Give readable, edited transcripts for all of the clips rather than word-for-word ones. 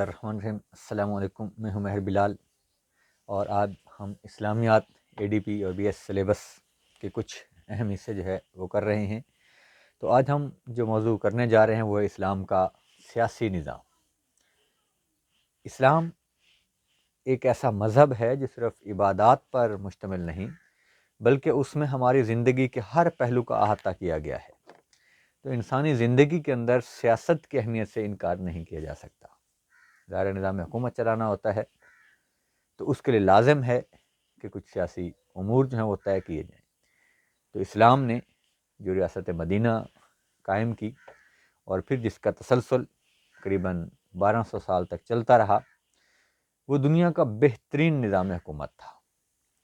الرحمن الرحیم۔ السلام علیکم، میں ہوں مہر بلال، اور آج ہم اسلامیات ADP اور BS سلیبس کے کچھ اہم حصے جو ہے وہ کر رہے ہیں۔ تو آج ہم جو موضوع کرنے جا رہے ہیں وہ ہے اسلام کا سیاسی نظام۔ اسلام ایک ایسا مذہب ہے جو صرف عبادات پر مشتمل نہیں بلکہ اس میں ہماری زندگی کے ہر پہلو کا احاطہ کیا گیا ہے۔ تو انسانی زندگی کے اندر سیاست کی اہمیت سے انکار نہیں کیا جا سکتا۔ ظاہر نظام حکومت چلانا ہوتا ہے تو اس کے لیے لازم ہے کہ کچھ سیاسی امور جو ہیں وہ طے کیے جائیں۔ تو اسلام نے جو ریاست مدینہ قائم کی اور پھر جس کا تسلسل قریباً 1200 سال تک چلتا رہا، وہ دنیا کا بہترین نظام حکومت تھا۔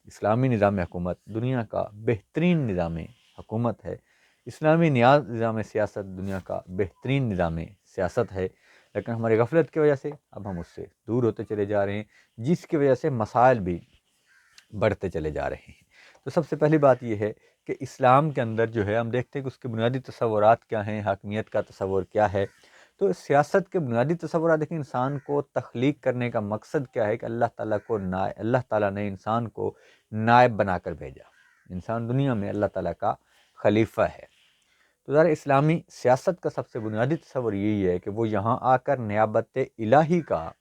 اسلامی نظام حکومت دنیا کا بہترین نظام حکومت ہے۔ اسلامی نظام سیاست دنیا کا بہترین نظام سیاست ہے، لیکن ہماری غفلت کی وجہ سے اب ہم اس سے دور ہوتے چلے جا رہے ہیں، جس کی وجہ سے مسائل بھی بڑھتے چلے جا رہے ہیں۔ تو سب سے پہلی بات یہ ہے کہ اسلام کے اندر جو ہے ہم دیکھتے ہیں کہ اس کے بنیادی تصورات کیا ہیں، حاکمیت کا تصور کیا ہے۔ تو سیاست کے بنیادی تصورات دیکھیں، انسان کو تخلیق کرنے کا مقصد کیا ہے کہ اللہ تعالیٰ نے انسان کو نائب بنا کر بھیجا۔ انسان دنیا میں اللہ تعالیٰ کا خلیفہ ہے۔ تو ذرا اسلامی سیاست کا سب سے بنیادی تصور یہی ہے کہ وہ یہاں آ کر نیابت الہی کا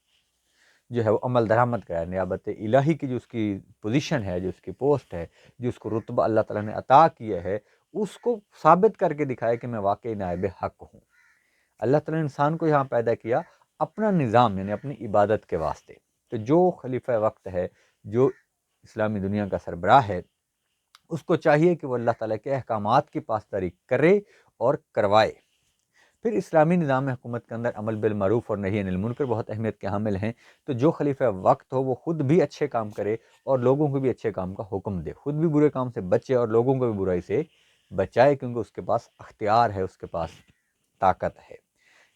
جو ہے وہ عمل درآمد کرائے۔ نیابت الہی کی جو اس کی پوزیشن ہے، جو اس کی پوسٹ ہے، جو اس کو رتبہ اللہ تعالیٰ نے عطا کیا ہے، اس کو ثابت کر کے دکھائے کہ میں واقعی نائب حق ہوں۔ اللہ تعالیٰ نے انسان کو یہاں پیدا کیا اپنا نظام یعنی اپنی عبادت کے واسطے۔ تو جو خلیفہ وقت ہے، جو اسلامی دنیا کا سربراہ ہے، اس کو چاہیے کہ وہ اللہ تعالیٰ کے احکامات کی پاسداری کرے اور کروائے۔ پھر اسلامی نظام حکومت کے اندر امر بالمعروف اور نہی عن المنکر بہت اہمیت کے حامل ہیں۔ تو جو خلیفہ وقت ہو وہ خود بھی اچھے کام کرے اور لوگوں کو بھی اچھے کام کا حکم دے، خود بھی برے کام سے بچے اور لوگوں کو بھی برائی سے بچائے، کیونکہ اس کے پاس اختیار ہے، اس کے پاس طاقت ہے۔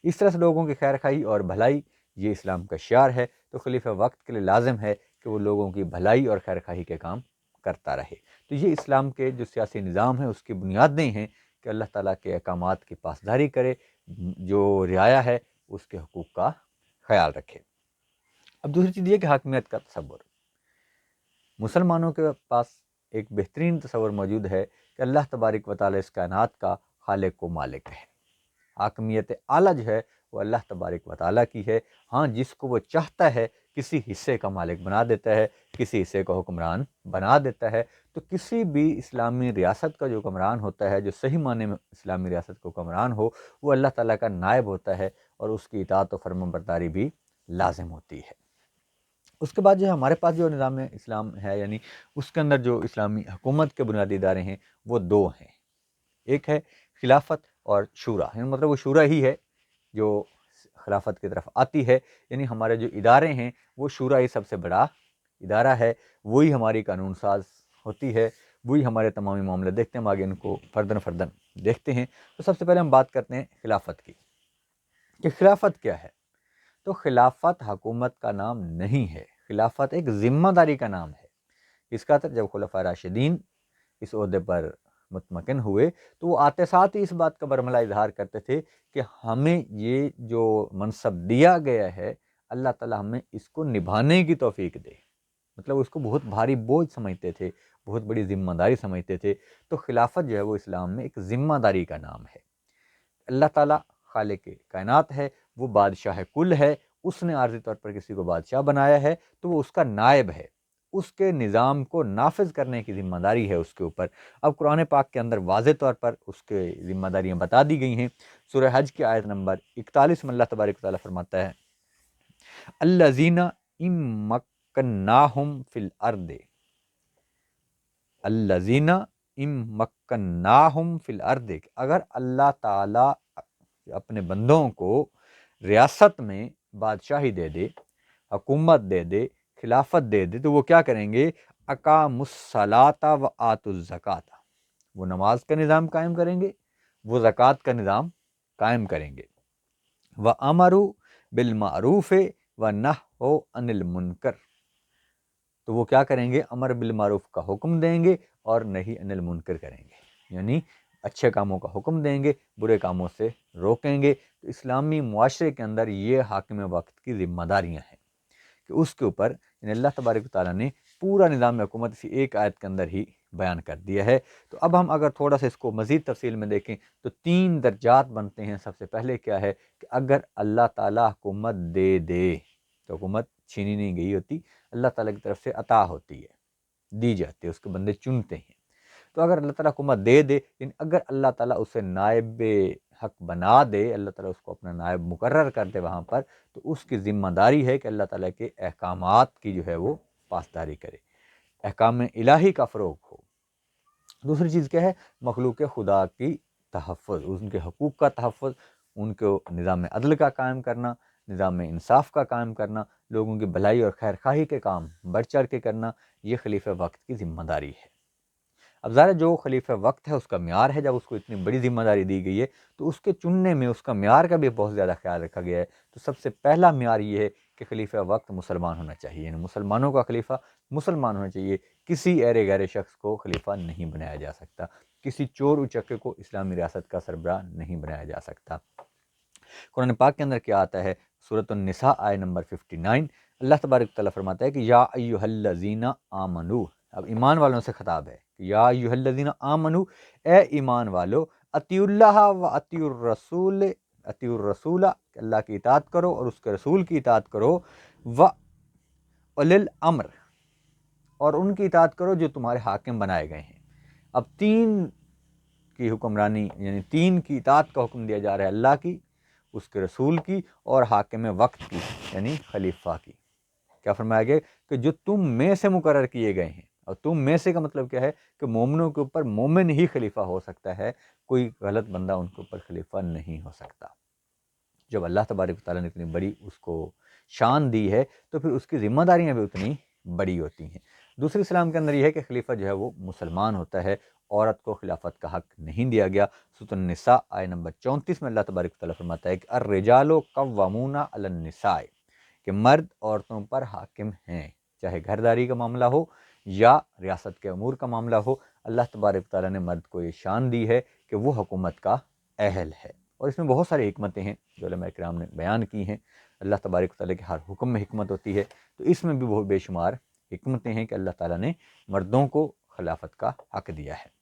اس طرح سے لوگوں کی خیر خواہی اور بھلائی یہ اسلام کا شعار ہے۔ تو خلیفہ وقت کے لیے لازم ہے کہ وہ لوگوں کی بھلائی اور خیر خواہی کے کام کرتا رہے۔ تو یہ اسلام کے جو سیاسی نظام ہے اس کی بنیادیں ہیں کہ اللہ تعالیٰ کے احکامات کی پاسداری کرے، جو رعایا ہے اس کے حقوق کا خیال رکھے۔ اب دوسری چیز یہ کہ حاکمیت کا تصور۔ مسلمانوں کے پاس ایک بہترین تصور موجود ہے کہ اللہ تبارک و تعالیٰ اس کائنات کا خالق و مالک ہے۔ حاکمیت اعلیٰ جو ہے وہ اللہ تبارک و تعالیٰ کی ہے۔ ہاں، جس کو وہ چاہتا ہے کسی حصے کا مالک بنا دیتا ہے، کسی حصے کا حکمران بنا دیتا ہے۔ تو کسی بھی اسلامی ریاست کا جو حکمران ہوتا ہے، جو صحیح معنی میں اسلامی ریاست کا حکمران ہو، وہ اللہ تعالیٰ کا نائب ہوتا ہے اور اس کی اطاعت و فرمانبرداری بھی لازم ہوتی ہے۔ اس کے بعد جو ہے ہمارے پاس جو نظام اسلام ہے، یعنی اس کے اندر جو اسلامی حکومت کے بنیادی ادارے ہیں وہ دو ہیں۔ ایک ہے خلافت اور شورا، یعنی مطلب وہ شورا ہی ہے جو خلافت کی طرف آتی ہے۔ یعنی ہمارے جو ادارے ہیں وہ شورا ہی سب سے بڑا ادارہ ہے، وہی ہماری قانون ساز ہوتی ہے، وہی ہمارے تمامی معاملے دیکھتے ہیں۔ ہم آگے ان کو فردن فردن دیکھتے ہیں۔ تو سب سے پہلے ہم بات کرتے ہیں خلافت کی کہ خلافت کیا ہے۔ تو خلافت حکومت کا نام نہیں ہے، خلافت ایک ذمہ داری کا نام ہے۔ اس کا جب خلفائے راشدین اس عہدے پر مطمئن ہوئے تو وہ آتے ساتھ ہی اس بات کا برملا اظہار کرتے تھے کہ ہمیں یہ جو منصب دیا گیا ہے اللہ تعالیٰ ہمیں اس کو نبھانے کی توفیق دے۔ مطلب اس کو بہت بھاری بوجھ سمجھتے تھے، بہت بڑی ذمہ داری سمجھتے تھے۔ تو خلافت جو ہے وہ اسلام میں ایک ذمہ داری کا نام ہے۔ اللہ تعالیٰ خالق کائنات ہے، وہ بادشاہ کل ہے، اس نے عارضی طور پر کسی کو بادشاہ بنایا ہے تو وہ اس کا نائب ہے، اس کے نظام کو نافذ کرنے کی ذمہ داری ہے اس کے اوپر۔ اب قرآن پاک کے اندر واضح طور پر اس کے ذمہ داریاں بتا دی گئی ہیں۔ سورہ حج کی آیت نمبر 41 میں اللہ تبارک و تعالیٰ فرماتا ہے الذین ان مکناہم فی الارض، الذین ان مکناہم فی الارض، اگر اللہ تعالیٰ اپنے بندوں کو ریاست میں بادشاہی دے دے، حکومت دے دے، خلافت دے دے، تو وہ کیا کریں گے؟ اقاموا الصلاۃ و آتوا الزکاۃ، وہ نماز کا نظام قائم کریں گے، وہ زکوٰۃ کا نظام قائم کریں گے۔ وَأَمَرُوا بِالْمَعْرُوفِ وَنَهَوْا عَنِ الْمُنکر، تو وہ کیا کریں گے؟ امر بالمعروف کا حکم دیں گے اور نہی عن المنکر کریں گے۔ یعنی اچھے کاموں کا حکم دیں گے، برے کاموں سے روکیں گے۔ تو اسلامی معاشرے کے اندر یہ حاکم وقت کی ذمہ داریاں ہیں کہ اس کے اوپر اللہ تبارک و تعالیٰ نے پورا نظام حکومت اسی ایک آیت کے اندر ہی بیان کر دیا ہے۔ تو اب ہم اگر تھوڑا سا اس کو مزید تفصیل میں دیکھیں تو 3 درجات بنتے ہیں۔ سب سے پہلے کیا ہے کہ اگر اللہ تعالیٰ حکومت دے دے تو حکومت چھینی نہیں گئی ہوتی، اللہ تعالیٰ کی طرف سے عطا ہوتی ہے، دی جاتی ہے، اس کے بندے چنتے ہیں۔ تو اگر اللہ تعالیٰ حکومت دے دے، یعنی اگر اللہ تعالیٰ اسے نائب حق بنا دے، اللہ تعالیٰ اس کو اپنا نائب مقرر کر دے وہاں پر، تو اس کی ذمہ داری ہے کہ اللہ تعالیٰ کے احکامات کی جو ہے وہ پاسداری کرے، احکام الہی کا فروغ ہو۔ دوسری چیز کیا ہے؟ مخلوق خدا کی تحفظ، ان کے حقوق کا تحفظ، ان کو نظام عدل کا قائم کرنا، نظام انصاف کا قائم کرنا، لوگوں کی بھلائی اور خیر خواہی کے کام بڑھ چڑھ کے کرنا، یہ خلیفہ وقت کی ذمہ داری ہے۔ اب ظاہر جو خلیفہ وقت ہے اس کا معیار ہے، جب اس کو اتنی بڑی ذمہ داری دی گئی ہے تو اس کے چننے میں اس کا معیار کا بھی بہت زیادہ خیال رکھا گیا ہے۔ تو سب سے پہلا معیار یہ ہے کہ خلیفہ وقت مسلمان ہونا چاہیے، یعنی مسلمانوں کا خلیفہ مسلمان ہونا چاہیے، کسی ایرے غیر شخص کو خلیفہ نہیں بنایا جا سکتا، کسی چور اچکے کو اسلامی ریاست کا سربراہ نہیں بنایا جا سکتا۔ قرآن پاک کے اندر کیا آتا ہے؟ سورۃ النساء آیت نمبر 59، اللہ تبارک تعالیٰ فرماتا ہے کہ یا ایھا الذین آمنو، اب ایمان والوں سے خطاب ہے کہ یا ایھا الذین آمنو، اے ایمان والو، اطیعوا اللہ و اطیعوا الرسول، اطیعوا الرسول، اللہ کی اطاعت کرو اور اس کے رسول کی اطاعت کرو، و اولی الامر، اور ان کی اطاعت کرو جو تمہارے حاکم بنائے گئے ہیں۔ اب 3 کی حکمرانی، یعنی 3 کی اطاعت کا حکم دیا جا رہا ہے، اللہ کی، اس کے رسول کی، اور حاکم وقت کی یعنی خلیفہ کی۔ کیا فرمایا گیا؟ کہ جو تم میں سے مقرر کیے گئے ہیں، اور تم میں سے کا مطلب کیا ہے کہ مومنوں کے اوپر مومن ہی خلیفہ ہو سکتا ہے، کوئی غلط بندہ ان کے اوپر خلیفہ نہیں ہو سکتا۔ جب اللہ تبارک و تعالیٰ نے اتنی بڑی اس کو شان دی ہے تو پھر اس کی ذمہ داریاں بھی اتنی بڑی ہوتی ہیں۔ دوسری اسلام کے اندر یہ ہے کہ خلیفہ جو ہے وہ مسلمان ہوتا ہے، عورت کو خلافت کا حق نہیں دیا گیا۔ سورۃ النساء آیت نمبر 34 میں اللہ تبارک و تعالیٰ فرماتا ہے کہ الرجال قوامون علی النساء، کہ مرد عورتوں پر حاکم ہیں، چاہے گھرداری کا معاملہ ہو یا ریاست کے امور کا معاملہ ہو۔ اللہ تبارک و تعالیٰ نے مرد کو یہ شان دی ہے کہ وہ حکومت کا اہل ہے، اور اس میں بہت ساری حکمتیں ہیں جو علماء کرام نے بیان کی ہیں۔ اللہ تبارک و تعالیٰ کے ہر حکم میں حکمت ہوتی ہے، تو اس میں بھی بہت بے شمار حکمتیں ہیں کہ اللہ تعالیٰ نے مردوں کو خلافت کا حق دیا ہے۔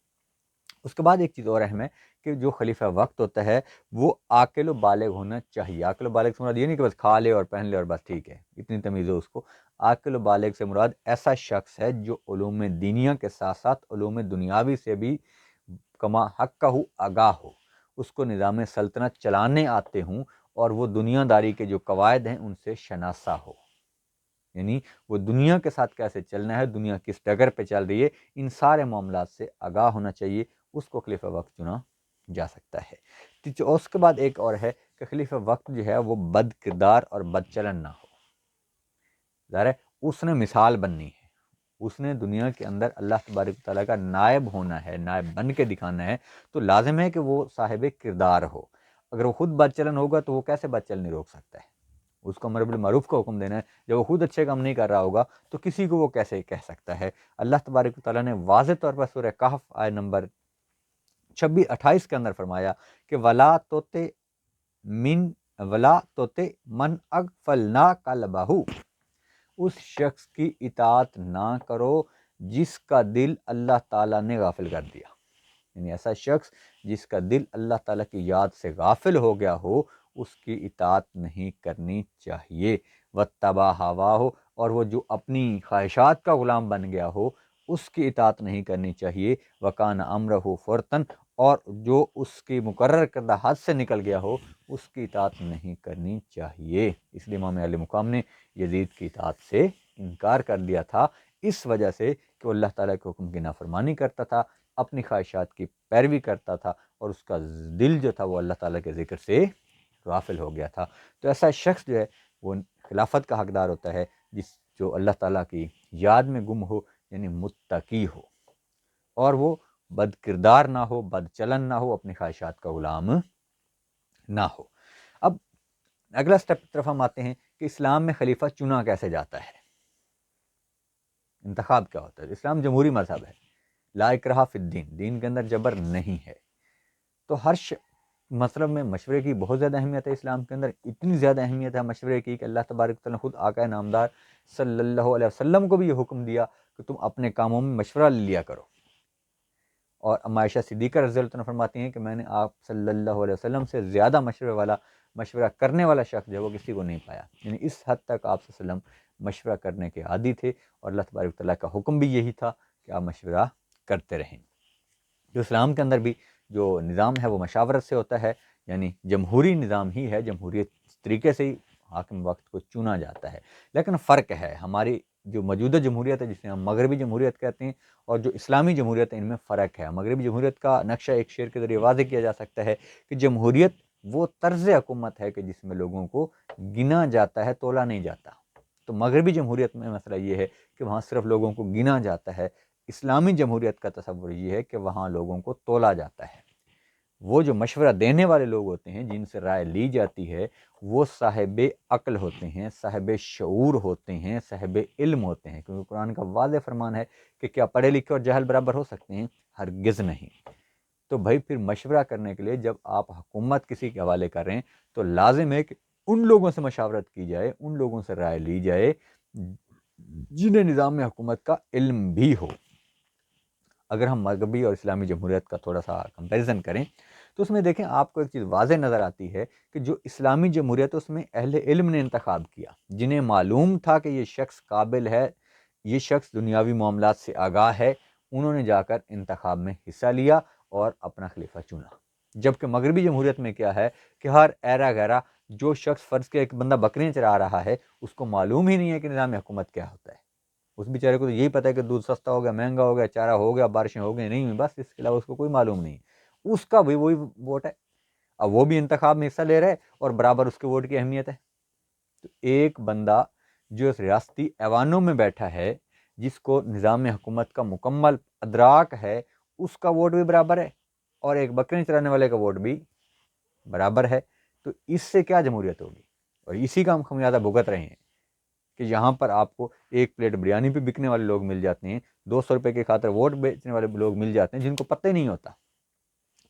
اس کے بعد ایک چیز اور اہم ہے کہ جو خلیفہ وقت ہوتا ہے وہ عاقل و بالغ ہونا چاہیے۔ عاقل و بالغ سے مراد یہ نہیں کہ بس کھا لے اور پہن لے اور بس ٹھیک ہے، اتنی تمیز ہو اس کو۔ عاقل و بالغ سے مراد ایسا شخص ہے جو علوم دینیہ کے ساتھ ساتھ علوم دنیاوی سے بھی کما حق کا آگاہ ہو، اس کو نظام سلطنت چلانے آتے ہوں، اور وہ دنیا داری کے جو قواعد ہیں ان سے شناسہ ہو، یعنی وہ دنیا کے ساتھ کیسے چلنا ہے، دنیا کس ڈگر پہ چل رہی ہے، ان سارے معاملات سے آگاہ ہونا چاہیے، اس کو خلیفہ وقت چنا جا سکتا ہے۔ اس کے بعد ایک اور ہے کہ خلیفہ وقت جو ہے وہ بد کردار اور بد چلن نہ ہو۔ ظاہر ہے اس نے مثال بننی ہے، اس نے دنیا کے اندر اللہ تبارک تعالیٰ کا نائب ہونا ہے، نائب بن کے دکھانا ہے، تو لازم ہے کہ وہ صاحب کردار ہو۔ اگر وہ خود بد چلن ہوگا تو وہ کیسے بد چلنی روک سکتا ہے؟ اس کو امر بالمعروف کا حکم دینا ہے، جب وہ خود اچھے کام نہیں کر رہا ہوگا تو کسی کو وہ کیسے کہہ سکتا ہے؟ اللہ تبارک تعالیٰ نے واضح طور پر سورہ کہف آیت نمبر 28 کے اندر فرمایا کہ ولا توتے من اغفلنا قلبہ، اس شخص کی اطاعت نہ کرو جس کا دل اللہ تعالیٰ نے غافل کر دیا، یعنی ایسا شخص جس کا دل اللہ تعالیٰ کی یاد سے غافل ہو گیا ہو، اس کی اطاعت نہیں کرنی چاہیے۔ واتبع ہواہ، اور وہ جو اپنی خواہشات کا غلام بن گیا ہو اس کی اطاعت نہیں کرنی چاہیے۔ وکان امرہ فرطن، اور جو اس کی مقرر کردہ حد سے نکل گیا ہو اس کی اطاعت نہیں کرنی چاہیے۔ اس لیے امام علیہ مقام نے یزید کی اطاعت سے انکار کر دیا تھا، اس وجہ سے کہ وہ اللہ تعالیٰ کے حکم کی نافرمانی کرتا تھا، اپنی خواہشات کی پیروی کرتا تھا، اور اس کا دل جو تھا وہ اللہ تعالیٰ کے ذکر سے غافل ہو گیا تھا۔ تو ایسا شخص جو ہے وہ خلافت کا حقدار ہوتا ہے جو اللہ تعالیٰ کی یاد میں گم ہو، یعنی متقی ہو، اور وہ بد کردار نہ ہو، بد چلن نہ ہو، اپنی خواہشات کا غلام نہ ہو۔ اب اگلا سٹیپ کی طرف ہم آتے ہیں کہ اسلام میں خلیفہ چنا کیسے جاتا ہے، انتخاب کیا ہوتا ہے۔ اسلام جمہوری مذہب ہے، لا اکراہ فی الدین، دین کے اندر جبر نہیں ہے۔ تو مطلب میں مشورے کی بہت زیادہ اہمیت ہے اسلام کے اندر، اتنی زیادہ اہمیت ہے مشورے کی کہ اللہ تبارک تعالیٰ نے خود آقا نامدار صلی اللہ علیہ وسلم کو بھی یہ حکم دیا کہ تم اپنے کاموں میں مشورہ لیا کرو۔ اور اما عائشہ صدیقہ رضی اللہ عنہ فرماتی ہیں کہ میں نے آپ صلی اللہ علیہ وسلم سے زیادہ مشورہ کرنے والا شخص جو ہے وہ کسی کو نہیں پایا، یعنی اس حد تک آپ صلی اللہ علیہ وسلم مشورہ کرنے کے عادی تھے، اور اللہ تبارک تعالیٰ کا حکم بھی یہی تھا کہ آپ مشورہ کرتے رہیں۔ جو اسلام کے اندر بھی جو نظام ہے وہ مشاورت سے ہوتا ہے، یعنی جمہوری نظام ہی ہے، جمہوریت اس طریقے سے ہی حاکم وقت کو چنا جاتا ہے۔ لیکن فرق ہے، ہماری جو موجودہ جمہوریت ہے جسے ہم مغربی جمہوریت کہتے ہیں، اور جو اسلامی جمہوریت ہے، ان میں فرق ہے۔ مغربی جمہوریت کا نقشہ ایک شعر کے ذریعے واضح کیا جا سکتا ہے کہ جمہوریت وہ طرز حکومت ہے کہ جس میں لوگوں کو گنا جاتا ہے، تولا نہیں جاتا۔ تو مغربی جمہوریت میں مسئلہ یہ ہے کہ وہاں صرف لوگوں کو گنا جاتا ہے۔ اسلامی جمہوریت کا تصور یہ ہے کہ وہاں لوگوں کو تولا جاتا ہے۔ وہ جو مشورہ دینے والے لوگ ہوتے ہیں، جن سے رائے لی جاتی ہے، وہ صاحب عقل ہوتے ہیں، صاحب شعور ہوتے ہیں، صاحب علم ہوتے ہیں، کیونکہ قرآن کا واضح فرمان ہے کہ کیا پڑھے لکھے اور جاہل برابر ہو سکتے ہیں؟ ہرگز نہیں۔ تو بھائی پھر مشورہ کرنے کے لیے جب آپ حکومت کسی کے حوالے کر رہے ہیں تو لازم ہے کہ ان لوگوں سے مشاورت کی جائے، ان لوگوں سے رائے لی جائے جنہیں نظام حکومت کا علم بھی ہو۔ اگر ہم مغربی اور اسلامی جمہوریت کا تھوڑا سا کمپیریزن کریں تو اس میں دیکھیں آپ کو ایک چیز واضح نظر آتی ہے کہ جو اسلامی جمہوریت اس میں اہل علم نے انتخاب کیا، جنہیں معلوم تھا کہ یہ شخص قابل ہے، یہ شخص دنیاوی معاملات سے آگاہ ہے، انہوں نے جا کر انتخاب میں حصہ لیا اور اپنا خلیفہ چنا۔ جبکہ مغربی جمہوریت میں کیا ہے کہ ہر ایرا غیرہ جو شخص فرض کے ایک بندہ بکریاں چرا رہا ہے، اس کو معلوم ہی نہیں ہے کہ نظام حکومت کیا ہوتا ہے۔ اس بیچارے کو تو یہی پتہ ہے کہ دودھ سستا ہو گیا، مہنگا ہو گیا، چارہ ہو گیا، بارشیں ہو گئی، نہیں ہوئی، بس اس کے علاوہ اس کو کوئی معلوم نہیں۔ اس کا بھی وہی ووٹ ہے، اب وہ بھی انتخاب میں حصہ لے رہے اور برابر اس کے ووٹ کی اہمیت ہے۔ تو ایک بندہ جو اس ریاستی ایوانوں میں بیٹھا ہے، جس کو نظام حکومت کا مکمل ادراک ہے، اس کا ووٹ بھی برابر ہے، اور ایک بکرے چرانے والے کا ووٹ بھی برابر ہے۔ تو اس سے کیا جمہوریت ہوگی؟ اور اسی کا ہم خمیازہ بھگت رہے ہیں کہ یہاں پر آپ کو ایک پلیٹ بریانی پہ بکنے والے لوگ مل جاتے ہیں، 200 روپے کی خاطر ووٹ بیچنے والے لوگ مل جاتے ہیں، جن کو پتہ ہی نہیں ہوتا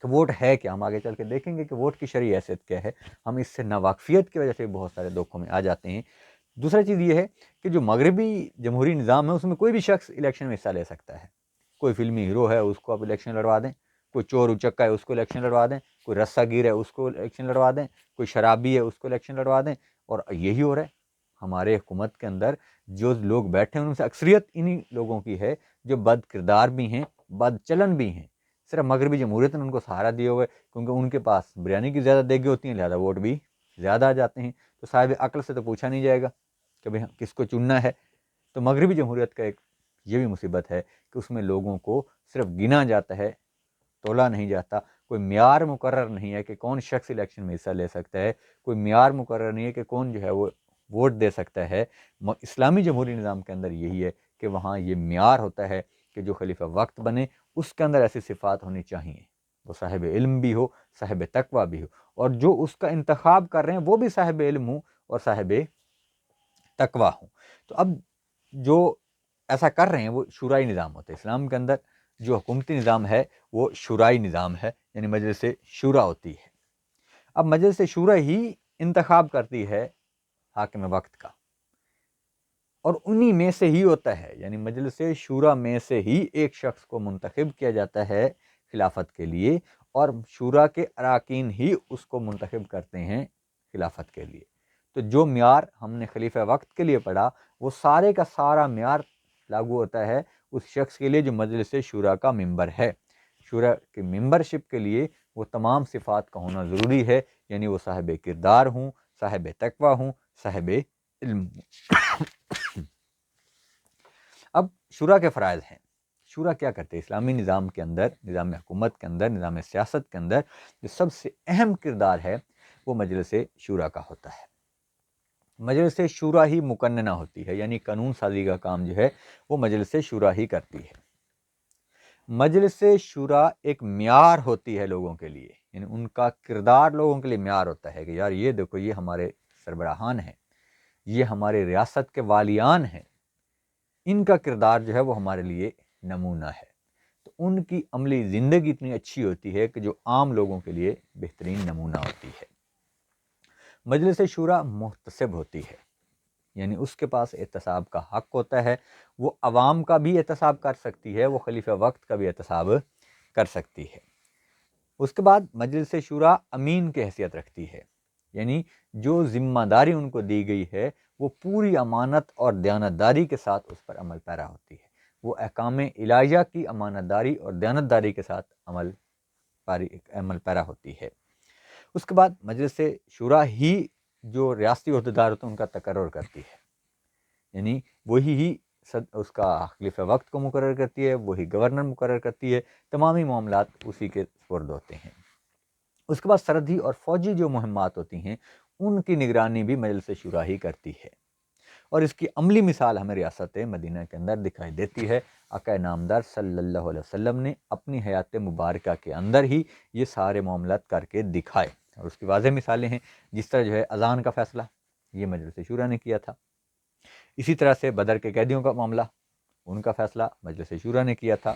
کہ ووٹ ہے کیا۔ ہم آگے چل کے دیکھیں گے کہ ووٹ کی شرعی حیثیت کیا ہے، ہم اس سے ناواقفیت کی وجہ سے بہت سارے دھوکوں میں آ جاتے ہیں۔ دوسرا چیز یہ ہے کہ جو مغربی جمہوری نظام ہے اس میں کوئی بھی شخص الیکشن میں حصہ لے سکتا ہے۔ کوئی فلمی ہیرو ہے اس کو آپ الیکشن لڑوا دیں، کوئی چور اچکا ہے اس کو الیکشن لڑوا دیں، کوئی رسہ گیر ہے اس کو الیکشن لڑوا دیں، کوئی شرابی ہے اس کو الیکشن لڑوا دیں، اور یہی ہو رہا ہے ہمارے حکومت کے اندر۔ جو لوگ بیٹھے ہیں ان میں سے اکثریت انہی لوگوں کی ہے جو بد کردار بھی ہیں، بد چلن بھی ہیں۔ صرف مغربی جمہوریت نے ان کو سہارا دیے ہوئے کیونکہ ان کے پاس بریانی کی زیادہ دیگیں ہوتی ہیں، لہذا ووٹ بھی زیادہ آ جاتے ہیں۔ تو صاحب عقل سے تو پوچھا نہیں جائے گا کہ بھئی کس کو چننا ہے۔ تو مغربی جمہوریت کا ایک یہ بھی مصیبت ہے کہ اس میں لوگوں کو صرف گنا جاتا ہے، تولا نہیں جاتا۔ کوئی معیار مقرر نہیں ہے کہ کون شخص الیکشن میں حصہ لے سکتا ہے، کوئی معیار مقرر نہیں ہے کہ کون جو ہے وہ ووٹ دے سکتا ہے۔ اسلامی جمہوری نظام کے اندر یہی ہے کہ وہاں یہ معیار ہوتا ہے کہ جو خلیفہ وقت بنے اس کے اندر ایسی صفات ہونی چاہیے، وہ صاحب علم بھی ہو، صاحب تقویٰ بھی ہو، اور جو اس کا انتخاب کر رہے ہیں وہ بھی صاحب علم ہوں اور صاحب تقویٰ ہوں۔ تو اب جو ایسا کر رہے ہیں وہ شورائی نظام ہوتا ہے۔ اسلام کے اندر جو حکومتی نظام ہے وہ شورائی نظام ہے، یعنی مجلس شورا ہوتی ہے۔ اب مجلس شورا ہی انتخاب کرتی ہے حاکم وقت کا، اور انہی میں سے ہی ہوتا ہے، یعنی مجلس شورا میں سے ہی ایک شخص کو منتخب کیا جاتا ہے خلافت کے لیے، اور شورا کے اراکین ہی اس کو منتخب کرتے ہیں خلافت کے لیے۔ تو جو معیار ہم نے خلیفہ وقت کے لیے پڑھا وہ سارے کا سارا معیار لاگو ہوتا ہے اس شخص کے لیے جو مجلس شورا کا ممبر ہے۔ شورا کے ممبرشپ کے لیے وہ تمام صفات کا ہونا ضروری ہے، یعنی وہ صاحب کردار ہوں، صاحب تقویٰ ہوں، صاحب علم ہوں۔ اب شورا کے فرائض ہیں۔ شورا کیا کرتے ہیں اسلامی نظام کے اندر، نظام حکومت کے اندر، نظام سیاست کے اندر جو سب سے اہم کردار ہے وہ مجلس شورا کا ہوتا ہے۔ مجلس شورا ہی مقننہ ہوتی ہے، یعنی قانون سازی کا کام جو ہے وہ مجلس شورا ہی کرتی ہے۔ مجلس شورا ایک معیار ہوتی ہے لوگوں کے لیے، یعنی ان کا کردار لوگوں کے لیے معیار ہوتا ہے کہ یار یہ دیکھو یہ ہمارے سربراہان ہیں، یہ ہمارے ریاست کے والیان ہیں، ان کا کردار جو ہے وہ ہمارے لیے نمونہ ہے۔ تو ان کی عملی زندگی اتنی اچھی ہوتی ہے کہ جو عام لوگوں کے لیے بہترین نمونہ ہوتی ہے۔ مجلس شورا محتسب ہوتی ہے، یعنی اس کے پاس احتساب کا حق ہوتا ہے، وہ عوام کا بھی احتساب کر سکتی ہے، وہ خلیفہ وقت کا بھی احتساب کر سکتی ہے۔ اس کے بعد مجلس شورا امین کی حیثیت رکھتی ہے، یعنی جو ذمہ داری ان کو دی گئی ہے وہ پوری امانت اور دیانتداری کے ساتھ اس پر عمل پیرا ہوتی ہے، وہ احکام الہیہ کی امانت داری اور دیانتداری کے ساتھ عمل پیرا ہوتی ہے۔ اس کے بعد مجلس شورا ہی جو ریاستی عہدیدار ہوتے ہیں ان کا تقرر کرتی ہے، یعنی وہی اس کا خلیفہ وقت کو مقرر کرتی ہے، وہی گورنر مقرر کرتی ہے، تمامی معاملات اسی کے سپرد ہوتے ہیں۔ اس کے بعد سرحدی اور فوجی جو مہمات ہوتی ہیں ان کی نگرانی بھی مجلس شورا ہی کرتی ہے، اور اس کی عملی مثال ہمیں ریاست مدینہ کے اندر دکھائی دیتی ہے۔ آقا نامدار صلی اللہ علیہ وسلم نے اپنی حیات مبارکہ کے اندر ہی یہ سارے معاملات کر کے دکھائے، اور اس کی واضح مثالیں ہیں، جس طرح جو ہے اذان کا فیصلہ یہ مجلس شورا نے کیا تھا، اسی طرح سے بدر کے قیدیوں کا معاملہ ان کا فیصلہ مجلس شورا نے کیا تھا،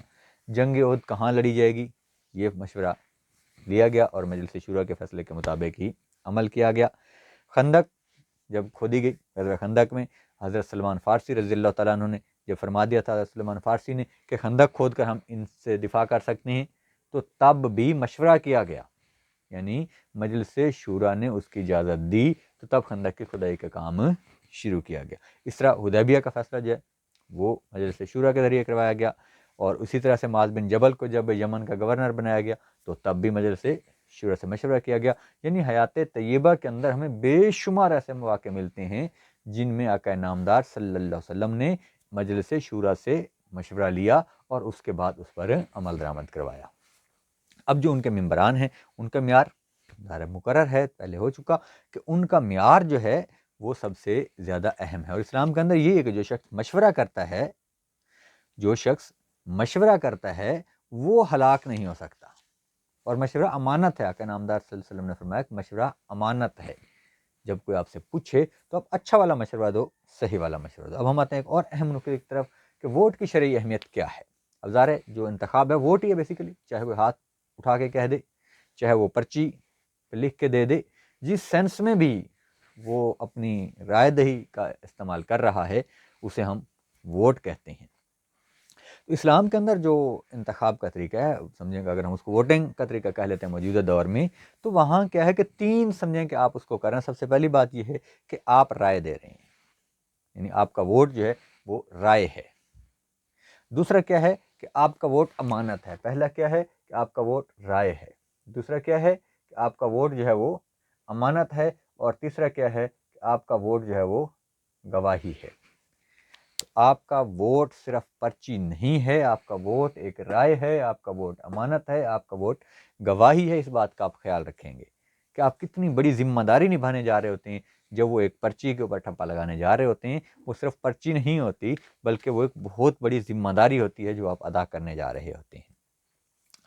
جنگ احد کہاں لڑی جائے گی یہ مشورہ لیا گیا اور مجلس شورا کے فیصلے کے مطابق ہی عمل کیا گیا۔ خندق جب کھودی گئی، غزوہ خندق میں حضرت سلمان فارسی رضی اللہ تعالیٰ عنہ نے جب فرما دیا تھا، حضرت سلمان فارسی نے کہ خندق کھود کر ہم ان سے دفاع کر سکتے ہیں، تو تب بھی مشورہ کیا گیا، یعنی مجلس شورا نے اس کی اجازت دی، تو تب خندق کی کھدائی کا کام شروع کیا گیا۔ اس طرح حدیبیہ کا فیصلہ جو ہے وہ مجلس شورا کے ذریعے کروایا گیا، اور اسی طرح سے معاذ بن جبل کو جب یمن کا گورنر بنایا گیا تو تب بھی مجلس شورا سے مشورہ کیا گیا۔ یعنی حیات طیبہ کے اندر ہمیں بے شمار ایسے مواقع ملتے ہیں جن میں آقا نامدار صلی اللہ علیہ وسلم نے مجلس شورا سے مشورہ لیا اور اس کے بعد اس پر عمل درآمد کروایا۔ اب جو ان کے ممبران ہیں ان کا معیار ظاہر مقرر ہے، پہلے ہو چکا کہ ان کا معیار جو ہے وہ سب سے زیادہ اہم ہے، اور اسلام کے اندر یہ ہے کہ جو شخص مشورہ کرتا ہے وہ ہلاک نہیں ہو سکتا، اور مشورہ امانت ہے۔ آقا نامدار صلی اللہ علیہ وسلم نے فرمایا کہ مشورہ امانت ہے، جب کوئی آپ سے پوچھے تو آپ اچھا والا مشورہ دو، صحیح والا مشورہ دو۔ اب ہم آتے ہیں ایک اور اہم نقطے کی طرف کہ ووٹ کی شرعی اہمیت کیا ہے۔ اب ظاہر ہے جو انتخاب ہے ووٹ ہی ہے بیسیکلی، چاہے کوئی ہاتھ اٹھا کے کہہ دے، چاہے وہ پرچی پہ لکھ کے دے دے، جس سینس میں بھی وہ اپنی رائے دہی کا استعمال کر رہا ہے اسے ہم ووٹ کہتے ہیں۔ تو اسلام کے اندر جو انتخاب کا طریقہ ہے، سمجھیں کہ اگر ہم اس کو ووٹنگ کا طریقہ کہہ لیتے ہیں موجودہ دور میں، تو وہاں کیا ہے کہ تین سمجھیں کہ آپ اس کو کر رہے ہیں۔ سب سے پہلی بات یہ ہے کہ آپ رائے دے رہے ہیں، یعنی آپ کا ووٹ جو ہے وہ رائے ہے۔ دوسرا کیا ہے کہ آپ کا ووٹ امانت ہے۔ پہلا کیا ہے کہ آپ کا ووٹ رائے ہے، دوسرا کیا ہے کہ آپ کا ووٹ جو ہے وہ امانت ہے، اور تیسرا کیا ہے کہ آپ کا ووٹ جو ہے وہ گواہی ہے۔ تو آپ کا ووٹ صرف پرچی نہیں ہے، آپ کا ووٹ ایک رائے ہے، آپ کا ووٹ امانت ہے، آپ کا ووٹ گواہی ہے۔ اس بات کا آپ خیال رکھیں گے کہ آپ کتنی بڑی ذمہ داری نبھانے جا رہے ہوتے ہیں جب وہ ایک پرچی کے اوپر ٹھپا لگانے جا رہے ہوتے ہیں۔ وہ صرف پرچی نہیں ہوتی بلکہ وہ ایک بہت بڑی ذمہ داری ہوتی ہے جو آپ ادا کرنے جا رہے ہوتے ہیں۔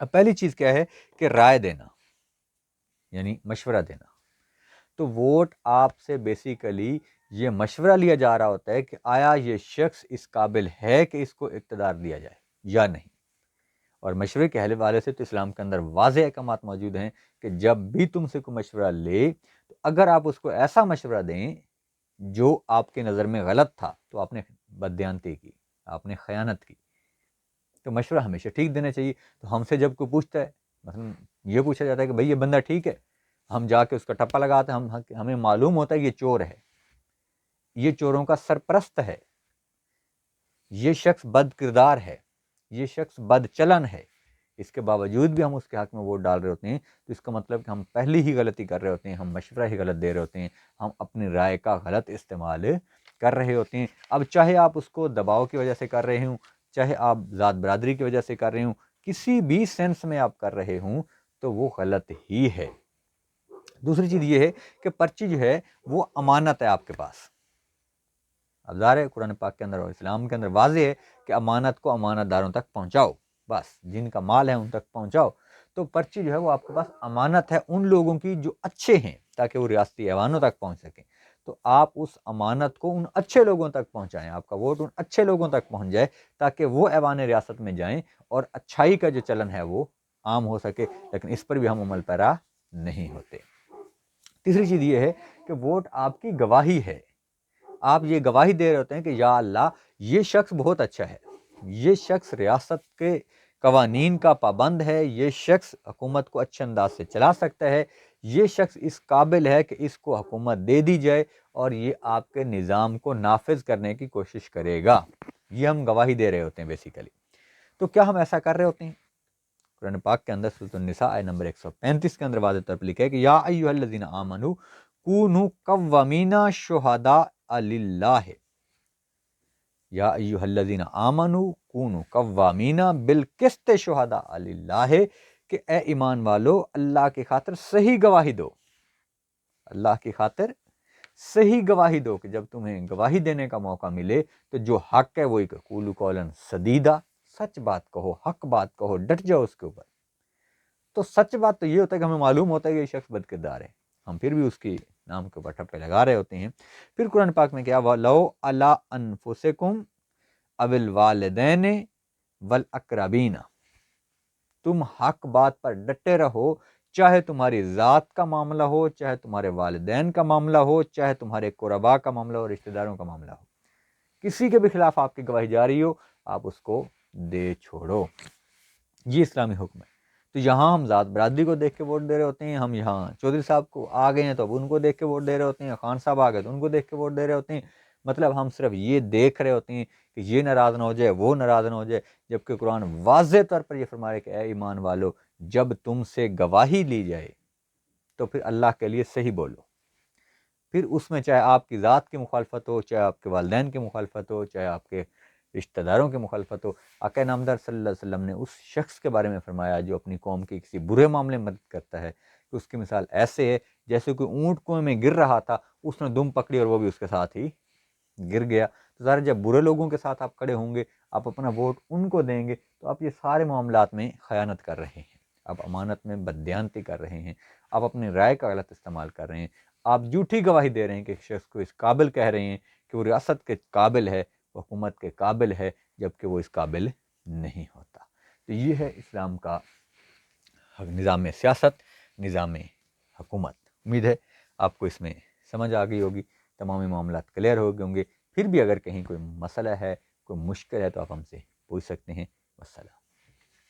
اب پہلی چیز کیا ہے کہ رائے دینا، یعنی مشورہ دینا۔ تو ووٹ آپ سے بیسیکلی یہ مشورہ لیا جا رہا ہوتا ہے کہ آیا یہ شخص اس قابل ہے کہ اس کو اقتدار دیا جائے یا نہیں۔ اور مشورے کے حوالے سے تو اسلام کے اندر واضح احکامات موجود ہیں کہ جب بھی تم سے کوئی مشورہ لے تو اگر آپ اس کو ایسا مشورہ دیں جو آپ کے نظر میں غلط تھا تو آپ نے بددیانتی کی، آپ نے خیانت کی۔ تو مشورہ ہمیشہ ٹھیک دینا چاہیے۔ تو ہم سے جب کوئی پوچھتا ہے، مثلا یہ پوچھا جاتا ہے کہ بھئی یہ بندہ ٹھیک ہے، ہم جا کے اس کا ٹپا لگاتے ہیں، ہمیں معلوم ہوتا ہے یہ چور ہے، یہ چوروں کا سرپرست ہے، یہ شخص بد کردار ہے، یہ شخص بد چلن ہے، اس کے باوجود بھی ہم اس کے حق میں ووٹ ڈال رہے ہوتے ہیں، تو اس کا مطلب کہ ہم پہلی ہی غلطی کر رہے ہوتے ہیں، ہم مشورہ ہی غلط دے رہے ہوتے ہیں، ہم اپنی رائے کا غلط استعمال کر رہے ہوتے ہیں۔ اب چاہے آپ اس کو دباؤ کی وجہ سے کر رہے ہوں، چاہے آپ ذات برادری کی وجہ سے کر رہے ہوں، کسی بھی سینس میں آپ کر رہے ہوں تو وہ غلط ہی ہے۔ دوسری چیز یہ ہے کہ پرچی جو ہے وہ امانت ہے آپ کے پاس۔ اب ظاہر ہے قرآن پاک کے اندر اور اسلام کے اندر واضح ہے کہ امانت کو امانت داروں تک پہنچاؤ، بس جن کا مال ہے ان تک پہنچاؤ۔ تو پرچی جو ہے وہ آپ کے پاس امانت ہے ان لوگوں کی جو اچھے ہیں، تاکہ وہ ریاستی ایوانوں تک پہنچ سکیں۔ تو آپ اس امانت کو ان اچھے لوگوں تک پہنچائیں، آپ کا ووٹ ان اچھے لوگوں تک پہنچ جائے تاکہ وہ ایوان ریاست میں جائیں اور اچھائی کا جو چلن ہے وہ عام ہو سکے، لیکن اس پر بھی ہم عمل پیرا نہیں ہوتے۔ تیسری چیز یہ ہے کہ ووٹ آپ کی گواہی ہے، آپ یہ گواہی دے رہے ہوتے ہیں کہ یا اللہ یہ شخص بہت اچھا ہے، یہ شخص ریاست کے قوانین کا پابند ہے، یہ شخص حکومت کو اچھے انداز سے چلا سکتا ہے، یہ شخص اس قابل ہے کہ اس کو حکومت دے دی جائے اور یہ آپ کے نظام کو نافذ کرنے کی کوشش کرے گا، یہ ہم گواہی دے رہے ہوتے ہیں بیسیکلی۔ تو کیا ہم ایسا کر رہے ہوتے ہیں؟ قرآن پاک کے اندر سورۃ النساء آیت نمبر 135 کے اندر واضح طور پر لکھا ہے کہ یا ایھا الذین آمنوا کونوا قوامین شہداء للہ، یا ایھا الذین آمنوا کونوا قوامین بالقسط شہداء للہ، کہ اے ایمان والو اللہ کی خاطر صحیح گواہی دو، اللہ کی خاطر صحیح گواہی دو، کہ جب تمہیں گواہی دینے کا موقع ملے تو جو حق ہے وہی قولوا قولا سدیدا، سچ بات کہو، حق بات کہو، ڈٹ جاؤ اس کے اوپر۔ تو سچ بات تو یہ ہوتا ہے کہ ہمیں معلوم ہوتا ہے کہ یہ شخص بد کردار ہے، ہم پھر بھی اس کی نام کے اوپر ٹھپے لگا رہے ہوتے ہیں۔ پھر قرآن پاک میں کیا وَلَوْ عَلَىٰ أَنفُسِكُمْ أَوِ الْوَالِدَيْنِ وَالْأَقْرَبِينَ، تم حق بات پر ڈٹے رہو، چاہے تمہاری ذات کا معاملہ ہو، چاہے تمہارے والدین کا معاملہ ہو، چاہے تمہارے قربا کا معاملہ ہو، رشتہ داروں کا معاملہ ہو، کسی کے بھی خلاف آپ کی گواہی جاری ہو، آپ اس کو دے چھوڑو۔ یہ اسلامی حکم ہے۔ تو یہاں ہم ذات برادری کو دیکھ کے ووٹ دے رہے ہوتے ہیں، ہم یہاں چودھری صاحب کو آ گئے ہیں تو اب ان کو دیکھ کے ووٹ دے رہے ہوتے ہیں، خان صاحب آ گئے تو ان کو دیکھ کے ووٹ دے رہے ہوتے ہیں، مطلب ہم صرف یہ دیکھ رہے ہوتے ہیں کہ یہ ناراض نہ ہو جائے، وہ ناراض نہ ہو جائے، جبکہ قرآن واضح طور پر یہ فرما رہے کہ اے ایمان والو جب تم سے گواہی لی جائے تو پھر اللہ کے لیے صحیح بولو، پھر اس میں چاہے آپ کی ذات کی مخالفت ہو، چاہے آپ کے والدین کی مخالفت ہو، چاہے آپ کے رشتہ داروں کی مخالفت ہو۔ آقا نامدار صلی اللہ علیہ وسلم نے اس شخص کے بارے میں فرمایا جو اپنی قوم کی کسی برے معاملے میں مدد کرتا ہے کہ اس کی مثال ایسے ہے جیسے کوئی اونٹ کنویں میں گر رہا تھا، اس نے دم پکڑی اور وہ بھی اس کے ساتھ ہی گر گیا۔ تو ظاہر جب برے لوگوں کے ساتھ آپ کھڑے ہوں گے، آپ اپنا ووٹ ان کو دیں گے، تو آپ یہ سارے معاملات میں خیانت کر رہے ہیں، آپ امانت میں بددیانتی کر رہے ہیں، آپ اپنی رائے کا غلط استعمال کر رہے ہیں، آپ جھوٹی گواہی دے رہے ہیں کہ ایک شخص کو اس قابل کہہ رہے ہیں کہ وہ ریاست کے قابل ہے، وہ حکومت کے قابل ہے، جبکہ وہ اس قابل نہیں ہوتا۔ تو یہ ہے اسلام کا نظام سیاست، نظام حکومت۔ امید ہے آپ کو اس میں سمجھ آ گئی ہوگی، تمامی معاملات کلیئر ہو گئے ہوں گے۔ پھر بھی اگر کہیں کوئی مسئلہ ہے، کوئی مشکل ہے تو آپ ہم سے پوچھ سکتے ہیں۔ والسلام۔